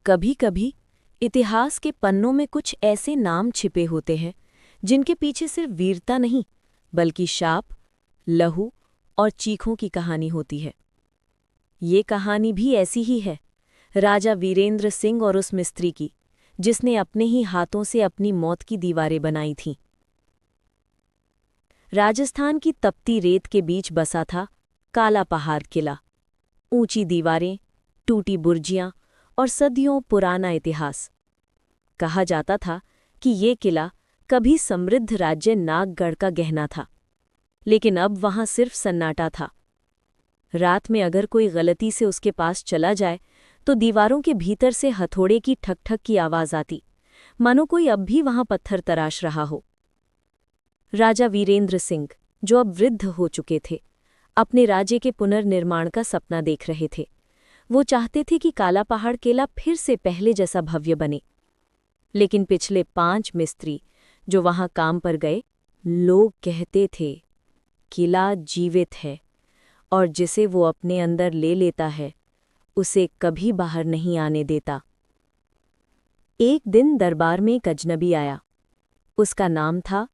कभी कभी इतिहास के पन्नों में कुछ ऐसे नाम छिपे होते हैं जिनके पीछे सिर्फ वीरता नहीं बल्कि शाप, लहू और चीखों की कहानी होती है। ये कहानी भी ऐसी ही है, राजा वीरेंद्र सिंह और उस मिस्त्री की जिसने अपने ही हाथों से अपनी मौत की दीवारें बनाई थीं। राजस्थान की तपती रेत के बीच बसा था काला पहाड़ किला। ऊंची दीवारें, टूटी बुर्जियां और सदियों पुराना इतिहास। कहा जाता था कि ये किला कभी समृद्ध राज्य नागगढ़ का गहना था, लेकिन अब वहां सिर्फ सन्नाटा था। रात में अगर कोई गलती से उसके पास चला जाए तो दीवारों के भीतर से हथौड़े की ठक ठक की आवाज आती, मानो कोई अब भी वहां पत्थर तराश रहा हो। राजा वीरेंद्र सिंह, जो अब वृद्ध हो चुके थे, अपने राज्य के पुनर्निर्माण का सपना देख रहे थे। वो चाहते थे कि काला पहाड़ किला फिर से पहले जैसा भव्य बने। लेकिन पिछले 5 मिस्त्री जो वहां काम पर गए, लोग कहते थे किला जीवित है और जिसे वो अपने अंदर ले लेता है उसे कभी बाहर नहीं आने देता। एक दिन दरबार में एक अजनबी आया। उसका नाम था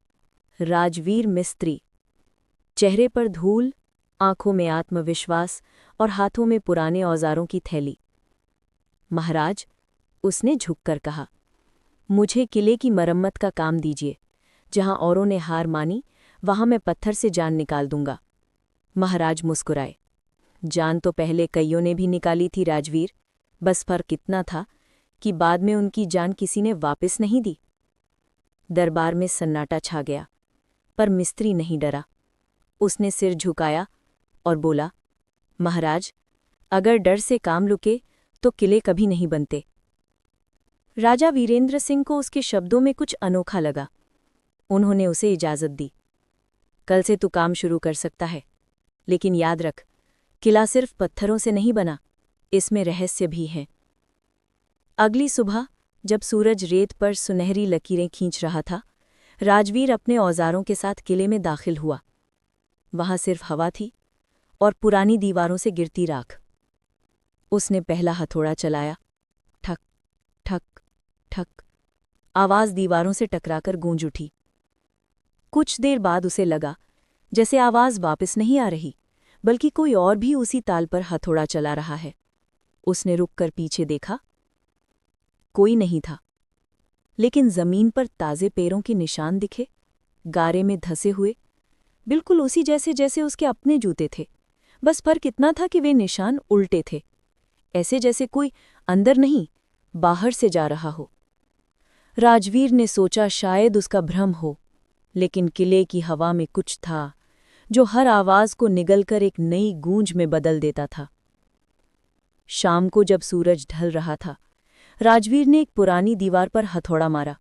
राजवीर मिस्त्री। चेहरे पर धूल, आंखों में आत्मविश्वास और हाथों में पुराने औजारों की थैली। महाराज, उसने झुककर कहा, मुझे किले की मरम्मत का काम दीजिए। जहां औरों ने हार मानी वहां मैं पत्थर से जान निकाल दूंगा। महाराज मुस्कुराए। जान तो पहले कईयों ने भी निकाली थी राजवीर, बस फर्क इतना था कि बाद में उनकी जान किसी ने वापस नहीं दी। दरबार में सन्नाटा छा गया, पर मिस्त्री नहीं डरा। उसने सिर झुकाया और बोला, महाराज, अगर डर से काम लुके तो किले कभी नहीं बनते। राजा वीरेंद्र सिंह को उसके शब्दों में कुछ अनोखा लगा। उन्होंने उसे इजाजत दी। कल से तू काम शुरू कर सकता है, लेकिन याद रख, किला सिर्फ पत्थरों से नहीं बना, इसमें रहस्य भी है। अगली सुबह जब सूरज रेत पर सुनहरी लकीरें खींच रहा था, राजवीर अपने औजारों के साथ किले में दाखिल हुआ। वहां सिर्फ हवा थी और पुरानी दीवारों से गिरती राख। उसने पहला हथौड़ा चलाया। ठक ठक ठक, आवाज दीवारों से टकराकर गूंज उठी। कुछ देर बाद उसे लगा जैसे आवाज वापस नहीं आ रही, बल्कि कोई और भी उसी ताल पर हथौड़ा चला रहा है। उसने रुककर पीछे देखा। कोई नहीं था, लेकिन जमीन पर ताजे पैरों के निशान दिखे, गारे में धसे हुए, बिल्कुल उसी जैसे जैसे उसके अपने जूते थे। बस फर्क इतना था कि वे निशान उल्टे थे, ऐसे जैसे कोई अंदर नहीं बाहर से जा रहा हो। राजवीर ने सोचा शायद उसका भ्रम हो, लेकिन किले की हवा में कुछ था जो हर आवाज को निगलकर एक नई गूंज में बदल देता था। शाम को जब सूरज ढल रहा था, राजवीर ने एक पुरानी दीवार पर हथौड़ा मारा।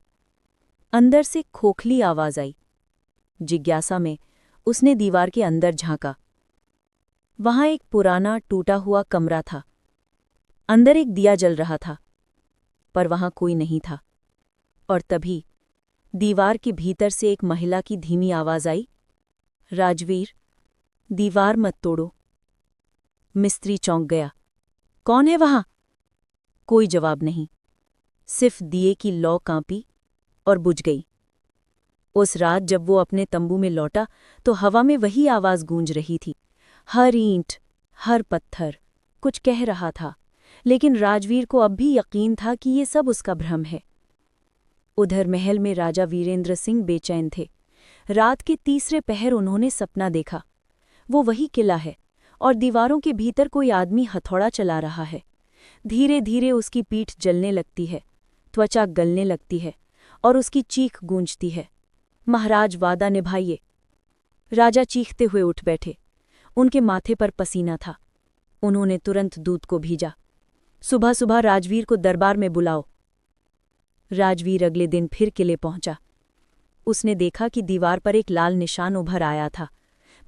अंदर से खोखली आवाज आई। जिज्ञासा में उसने दीवार के अंदर झांका। वहां एक पुराना टूटा हुआ कमरा था। अंदर एक दिया जल रहा था, पर वहां कोई नहीं था। और तभी दीवार के भीतर से एक महिला की धीमी आवाज आई, राजवीर, दीवार मत तोड़ो। मिस्त्री चौंक गया। कौन है वहां? कोई जवाब नहीं, सिर्फ दिए की लौ कांपी और बुझ गई। उस रात जब वो अपने तंबू में लौटा तो हवा में वही आवाज गूंज रही थी। हर ईंट, हर पत्थर कुछ कह रहा था, लेकिन राजवीर को अब भी यकीन था कि ये सब उसका भ्रम है। उधर महल में राजा वीरेंद्र सिंह बेचैन थे। रात के तीसरे पहर उन्होंने सपना देखा। वो वही किला है और दीवारों के भीतर कोई आदमी हथौड़ा चला रहा है। धीरे धीरे उसकी पीठ जलने लगती है, त्वचा गलने लगती है और उसकी चीख गूंजती है, महाराज, वादा निभाइए। राजा चीखते हुए उठ बैठे। उनके माथे पर पसीना था। उन्होंने तुरंत दूत को भेजा, सुबह सुबह राजवीर को दरबार में बुलाओ। राजवीर अगले दिन फिर किले पहुंचा। उसने देखा कि दीवार पर एक लाल निशान उभर आया था,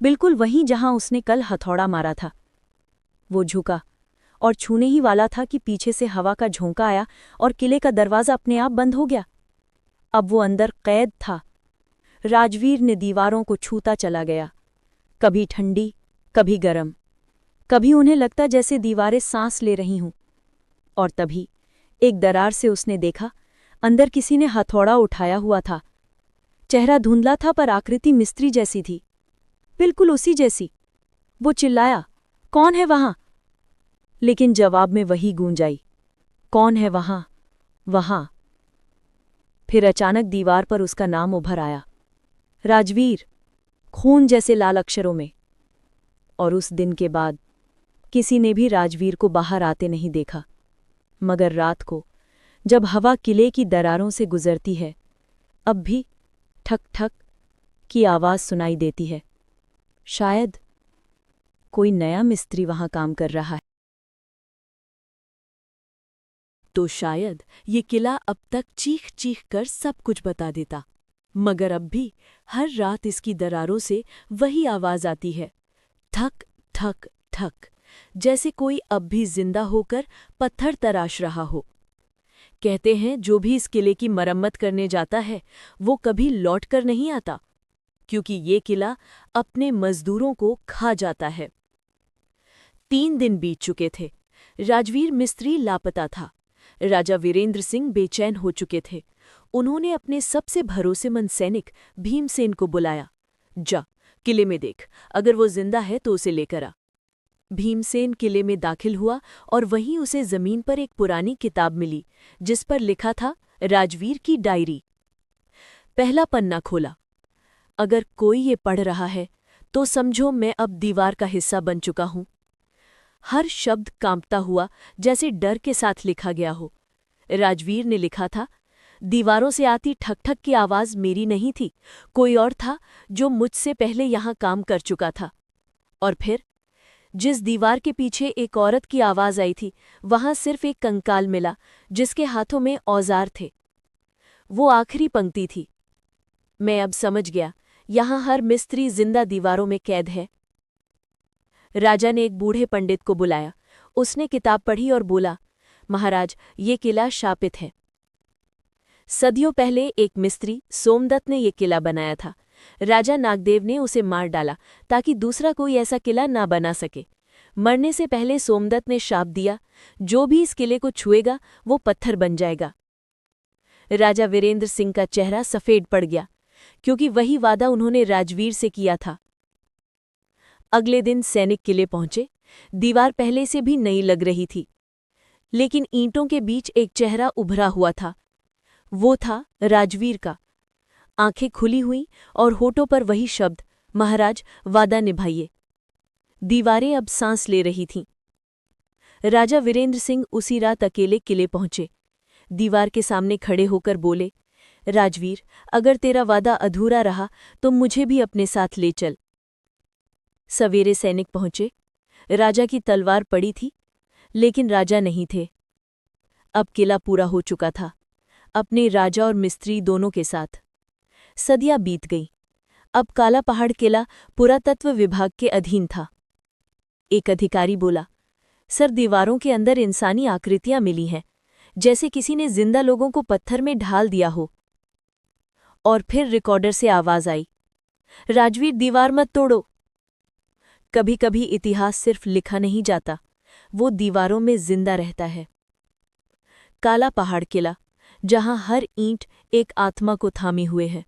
बिल्कुल वहीं जहां उसने कल हथौड़ा मारा था। वो झुका और छूने ही वाला था कि पीछे से हवा का झोंका आया और किले का दरवाजा अपने आप बंद हो गया। अब वो अंदर कैद था। राजवीर ने दीवारों को छूता चला गया, कभी ठंडी, कभी गरम, कभी उन्हें लगता जैसे दीवारें सांस ले रही हूं। और तभी एक दरार से उसने देखा, अंदर किसी ने हथौड़ा उठाया हुआ था। चेहरा धुंधला था पर आकृति मिस्त्री जैसी थी, बिल्कुल उसी जैसी। वो चिल्लाया, कौन है वहां? लेकिन जवाब में वही गूंज आई, कौन है वहां, वहां। फिर अचानक दीवार पर उसका नाम उभर आया, राजवीर, खून जैसे लाल अक्षरों में। और उस दिन के बाद किसी ने भी राजवीर को बाहर आते नहीं देखा, मगर रात को जब हवा किले की दरारों से गुजरती है, अब भी ठक ठक की आवाज सुनाई देती है। शायद कोई नया मिस्त्री वहां काम कर रहा है। तो शायद ये किला अब तक चीख चीख कर सब कुछ बता देता, मगर अब भी हर रात इसकी दरारों से वही आवाज आती है, ठक ठक ठक, जैसे कोई अब भी जिंदा होकर पत्थर तराश रहा हो। कहते हैं जो भी इस किले की मरम्मत करने जाता है वो कभी लौट कर नहीं आता, क्योंकि ये किला अपने मजदूरों को खा जाता है। 3 दिन बीत चुके थे। राजवीर मिस्त्री लापता था। राजा वीरेंद्र सिंह बेचैन हो चुके थे। उन्होंने अपने सबसे भरोसेमंद सैनिक भीमसेन को बुलाया। जा, किले में देख, अगर वो जिंदा है तो उसे लेकर आ। भीमसेन किले में दाखिल हुआ और वहीं उसे जमीन पर एक पुरानी किताब मिली जिस पर लिखा था, राजवीर की डायरी। पहला पन्ना खोला। अगर कोई ये पढ़ रहा है तो समझो मैं अब दीवार का हिस्सा बन चुका हूं। हर शब्द कांपता हुआ जैसे डर के साथ लिखा गया हो। राजवीर ने लिखा था, दीवारों से आती ठक ठक की आवाज मेरी नहीं थी, कोई और था जो मुझसे पहले यहां काम कर चुका था। और फिर जिस दीवार के पीछे एक औरत की आवाज आई थी, वहां सिर्फ एक कंकाल मिला जिसके हाथों में औजार थे। वो आखिरी पंक्ति थी, मैं अब समझ गया, यहां हर मिस्त्री जिंदा दीवारों में कैद है। राजा ने एक बूढ़े पंडित को बुलाया। उसने किताब पढ़ी और बोला, महाराज, ये किला शापित है। सदियों पहले एक मिस्त्री सोमदत्त ने ये किला बनाया था। राजा नागदेव ने उसे मार डाला ताकि दूसरा कोई ऐसा किला ना बना सके। मरने से पहले सोमदत्त ने शाप दिया, जो भी इस किले को छुएगा वो पत्थर बन जाएगा। राजा वीरेंद्र सिंह का चेहरा सफेद पड़ गया, क्योंकि वही वादा उन्होंने राजवीर से किया था। अगले दिन सैनिक किले पहुंचे। दीवार पहले से भी नई लग रही थी, लेकिन ईंटों के बीच एक चेहरा उभरा हुआ था। वो था राजवीर का। आंखें खुली हुई और होठों पर वही शब्द, महाराज, वादा निभाइए। दीवारें अब सांस ले रही थीं। राजा वीरेंद्र सिंह उसी रात अकेले किले पहुंचे। दीवार के सामने खड़े होकर बोले, राजवीर, अगर तेरा वादा अधूरा रहा तो मुझे भी अपने साथ ले चल। सवेरे सैनिक पहुंचे। राजा की तलवार पड़ी थी, लेकिन राजा नहीं थे। अब किला पूरा हो चुका था, अपने राजा और मिस्त्री दोनों के साथ। सदियां बीत गईं। अब काला पहाड़ किला पुरातत्व विभाग के अधीन था। एक अधिकारी बोला, सर, दीवारों के अंदर इंसानी आकृतियां मिली हैं, जैसे किसी ने जिंदा लोगों को पत्थर में ढाल दिया हो। और फिर रिकॉर्डर से आवाज आई, राजवीर, दीवार मत तोड़ो। कभी कभी इतिहास सिर्फ लिखा नहीं जाता, वो दीवारों में जिंदा रहता है। काला पहाड़ किला, जहां हर ईंट एक आत्मा को थामे हुए है।